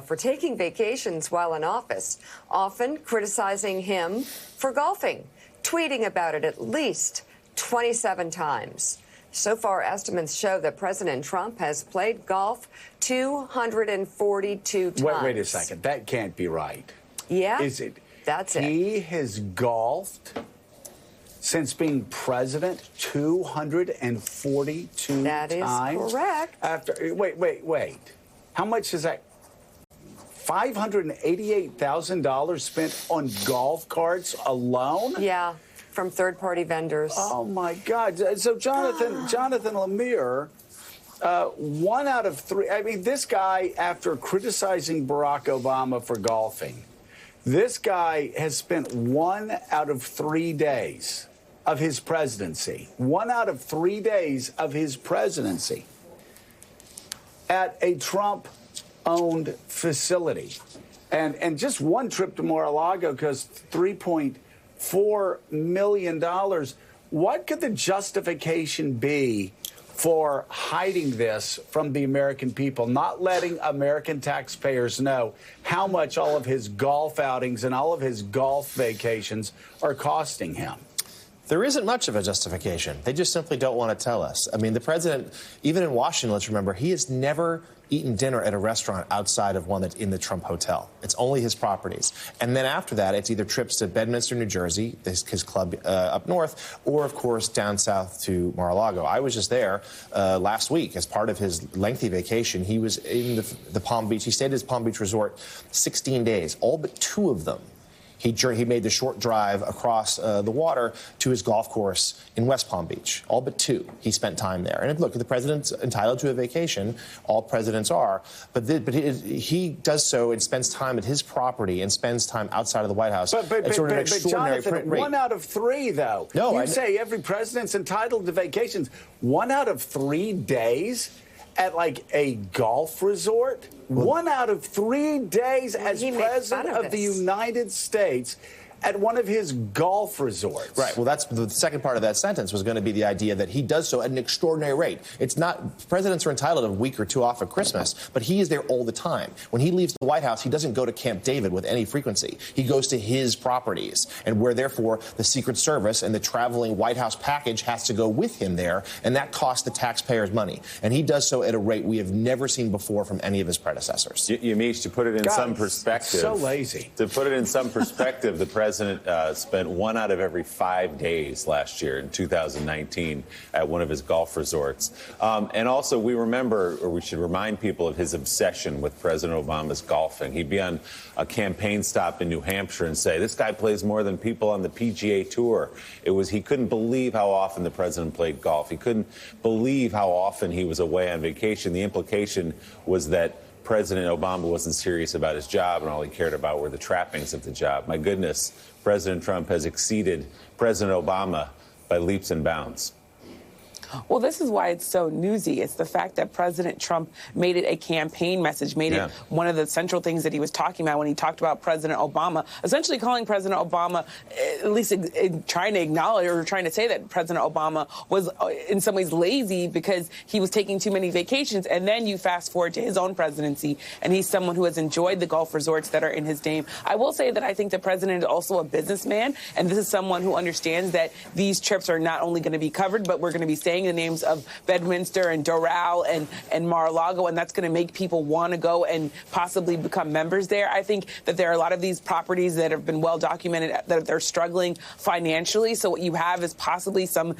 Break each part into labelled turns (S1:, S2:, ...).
S1: For taking vacations while in office, often criticizing him for golfing, tweeting about it at least 27 times. So far, estimates show that President Trump has played golf 242 times.
S2: Wait a second. That can't be right.
S1: Yeah?
S2: Is it?
S1: That's it.
S2: He has golfed since being president 242 times?
S1: That is correct.
S2: Wait. How much is that? $588,000 spent on golf carts alone?
S1: Yeah, from third-party vendors.
S2: Oh, my God. So, Jonathan Lemire, 1 out of 3. I mean, this guy, after criticizing Barack Obama for golfing, this guy has spent 1 out of 3 days of his presidency, 1 out of 3 days of his presidency at a Trump-owned facility. And just one trip to Mar-a-Lago cost $3.4 million. What could the justification be for hiding this from the American people, not letting American taxpayers know how much all of his golf outings and all of his golf vacations are costing him?
S3: There isn't much of a justification. They just simply don't want to tell us. I mean, the president, even in Washington, let's remember, he has never eaten dinner at a restaurant outside of one that's in the Trump Hotel. It's only his properties. And then after that, it's either trips to Bedminster, New Jersey, his club up north, or, of course, down south to Mar-a-Lago. I was just there last week as part of his lengthy vacation. He was in the Palm Beach. He stayed at his Palm Beach resort 16 days, all but 2 of them. He made the short drive across the water to his golf course in West Palm Beach. All but 2. He spent time there. And look, the president's entitled to a vacation. All presidents are. But he does so and spends time at his property and spends time outside of the White House.
S2: But Jonathan, 1 out of 3, though.
S3: No,
S2: you say every president's entitled to vacations. 1 out of 3 days at, like, a golf resort? 1 out of 3 days as president of the United States at one of his golf resorts.
S3: Right. Well, that's the second part of that sentence was going to be the idea that he does so at an extraordinary rate. It's not, presidents are entitled a week or 2 off at Christmas, but he is there all the time. When he leaves the White House, he doesn't go to Camp David with any frequency. He goes to his properties, and where, therefore, the Secret Service and the traveling White House package has to go with him there, and that costs the taxpayers money. And he does so at a rate we have never seen before from any of his predecessors.
S4: Yamiche, to put it in some perspective.
S2: So lazy.
S4: To put it in some perspective, the president spent 1 out of every 5 days last year in 2019 at one of his golf resorts. And also, we should remind people of his obsession with President Obama's golfing. He'd be on a campaign stop in New Hampshire and say, this guy plays more than people on the PGA Tour. He couldn't believe how often the president played golf. He couldn't believe how often he was away on vacation. The implication was that President Obama wasn't serious about his job, and all he cared about were the trappings of the job. My goodness, President Trump has exceeded President Obama by leaps and bounds.
S5: Well, this is why it's so newsy. It's the fact that President Trump made it a campaign message, made it one of the central things that he was talking about when he talked about President Obama, essentially calling President Obama, at least trying to acknowledge or trying to say that President Obama was in some ways lazy because he was taking too many vacations. And then you fast forward to his own presidency, and he's someone who has enjoyed the golf resorts that are in his name. I will say that I think the president is also a businessman, and this is someone who understands that these trips are not only going to be covered, but we're going to be saying the names of Bedminster and Doral and Mar-a-Lago, and that's going to make people want to go and possibly become members there. I think that there are a lot of these properties that have been well documented that they're struggling financially. So what you have is possibly some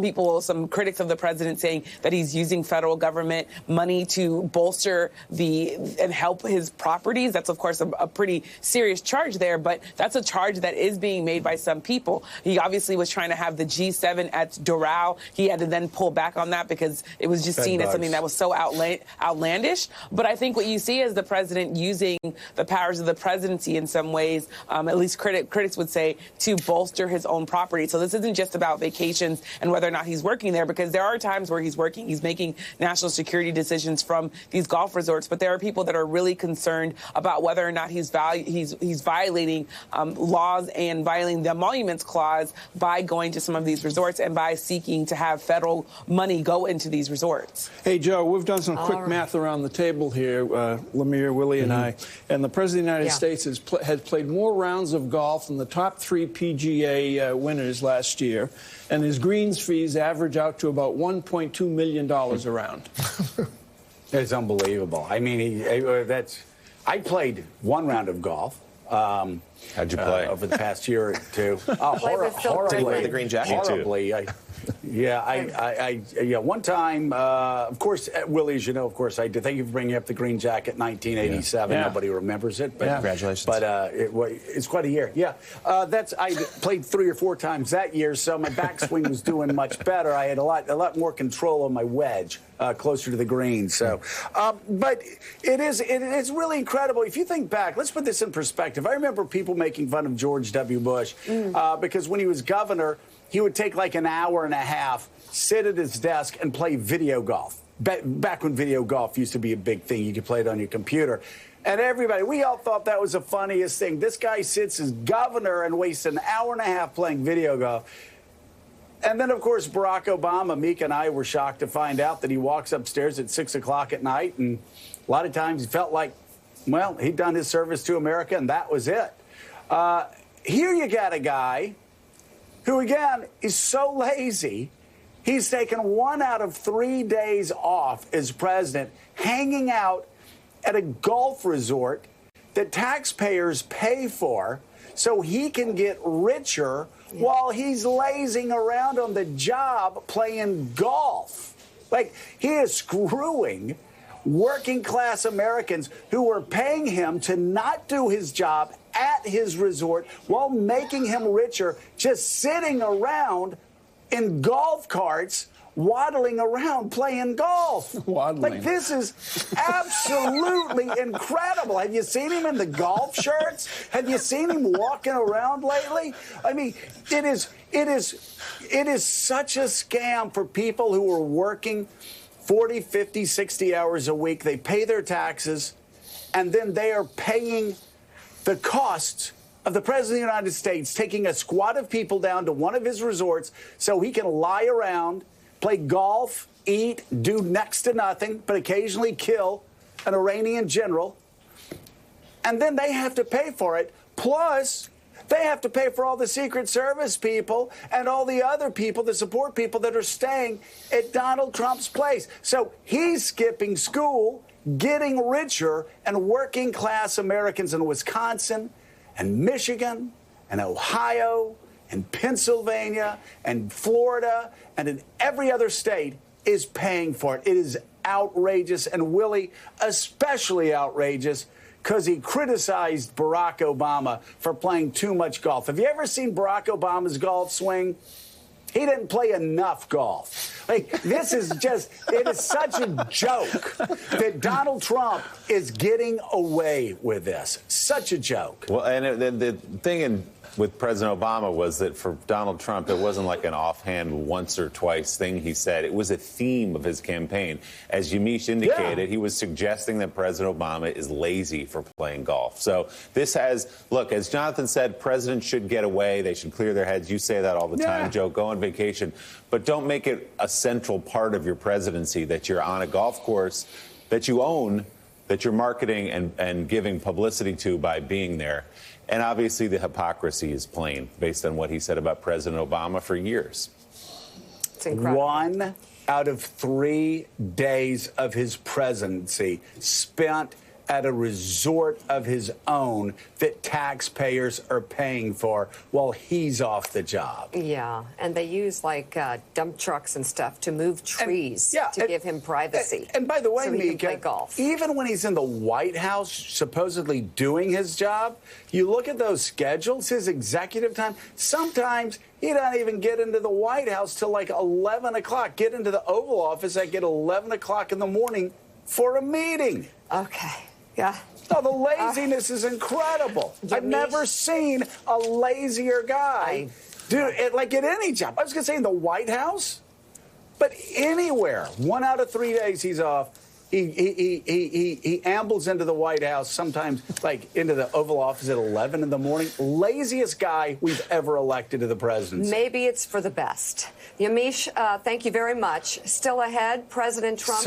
S5: people, some critics of the president saying that he's using federal government money to bolster and help his properties. That's, of course, a pretty serious charge there, but that's a charge that is being made by some people. He obviously was trying to have the G7 at Doral. He had to then pull back on that because it was just seen as something that was so outlandish. But I think what you see is the president using the powers of the presidency in some ways, at least critics would say, to bolster his own property. So this isn't just about vacations and whether or not he's working there, because there are times where he's working, he's making national security decisions from these golf resorts. But there are people that are really concerned about whether or not he's violating laws and violating the Emoluments Clause by going to some of these resorts and by seeking to have federal federal money go into these resorts.
S6: Hey, Joe, we've done some quick math around the table here, Lemire, Willie, and I. And the President of the United States has played more rounds of golf than the top 3 PGA winners last year. And his greens fees average out to about $1.2 million a round.
S2: It's unbelievable. I mean, I played 1 round of golf.
S4: How'd you play?
S2: Over the past year or 2.
S3: Did you wear the green jacket?
S2: Horribly. One time, of course, Willie, as you know, of course, I did. Thank you for bringing up the green jacket, 1987.
S6: Yeah.
S2: Nobody remembers it. But,
S3: Congratulations.
S2: But it's quite a year. Yeah. I played 3 or 4 times that year, so my backswing was doing much better. I had a lot more control on my wedge. Closer to the green. So, but it's really incredible. If you think back, let's put this in perspective. I remember people making fun of George W. Bush because when he was governor, he would take like an hour and a half, sit at his desk and play video golf. Back when video golf used to be a big thing, you could play it on your computer. And we all thought that was the funniest thing. This guy sits as governor and wastes an hour and a half playing video golf. And then, of course, Barack Obama, Meek and I were shocked to find out that he walks upstairs at 6 o'clock at night. And a lot of times he felt like, well, he'd done his service to America and that was it. Here you got a guy who, again, is so lazy. He's taken 1 out of 3 days off as president, hanging out at a golf resort that taxpayers pay for so he can get richer while he's lazing around on the job playing golf. Like, he is screwing working-class Americans who are paying him to not do his job at his resort while making him richer, just sitting around in golf carts, waddling around playing golf.
S6: Waddling.
S2: Like, this is absolutely incredible. Have you seen him in the golf shirts? Have you seen him walking around lately? I mean, it is such a scam for people who are working 40, 50, 60 hours a week. They pay their taxes, and then they are paying the costs of the President of the United States, taking a squad of people down to one of his resorts so he can lie around, play golf, eat, do next to nothing, but occasionally kill an Iranian general. And then they have to pay for it. Plus, they have to pay for all the Secret Service people and all the other people, the support people that are staying at Donald Trump's place. So he's skipping school, getting richer, and working class Americans in Wisconsin and Michigan and Ohio and Pennsylvania and Florida and in every other state is paying for it. It is outrageous, and Willie, especially outrageous, because he criticized Barack Obama for playing too much golf. Have you ever seen Barack Obama's golf swing? He didn't play enough golf. Like, this is just, it is such a joke that Donald Trump is getting away with this. Such a joke.
S4: Well, and the thing with President Obama was that for Donald Trump, it wasn't like an offhand once or twice thing he said. It was a theme of his campaign. As Yamiche indicated, he was suggesting that President Obama is lazy for playing golf. So this has, look, as Jonathan said, presidents should get away. They should clear their heads. You say that all the time, Joe. Go on vacation. But don't make it a central part of your presidency that you're on a golf course that you own, that you're marketing and giving publicity to by being there. And obviously the hypocrisy is plain based on what he said about President Obama for years.
S1: It's incredible.
S2: 1 out of 3 days of his presidency spent at a resort of his own that taxpayers are paying for while he's off the job.
S1: Yeah, and they use like dump trucks and stuff to move trees to give him privacy.
S2: And by the way,
S1: so he can play
S2: Mika,
S1: golf.
S2: even when he's in the White House supposedly doing his job, you look at those schedules, his executive time, sometimes he doesn't even get into the White House till like 11 o'clock, get into the Oval Office at 11 o'clock in the morning for a meeting.
S1: Okay. Yeah.
S2: No, the laziness is incredible. I've never seen a lazier guy. Dude, like at any job. I was going to say in the White House, but anywhere. 1 out of 3 days he's off. He ambles into the White House sometimes, like into the Oval Office at 11 in the morning. Laziest guy we've ever elected to the presidency.
S1: Maybe it's for the best. Yamiche, thank you very much. Still ahead, President Trump.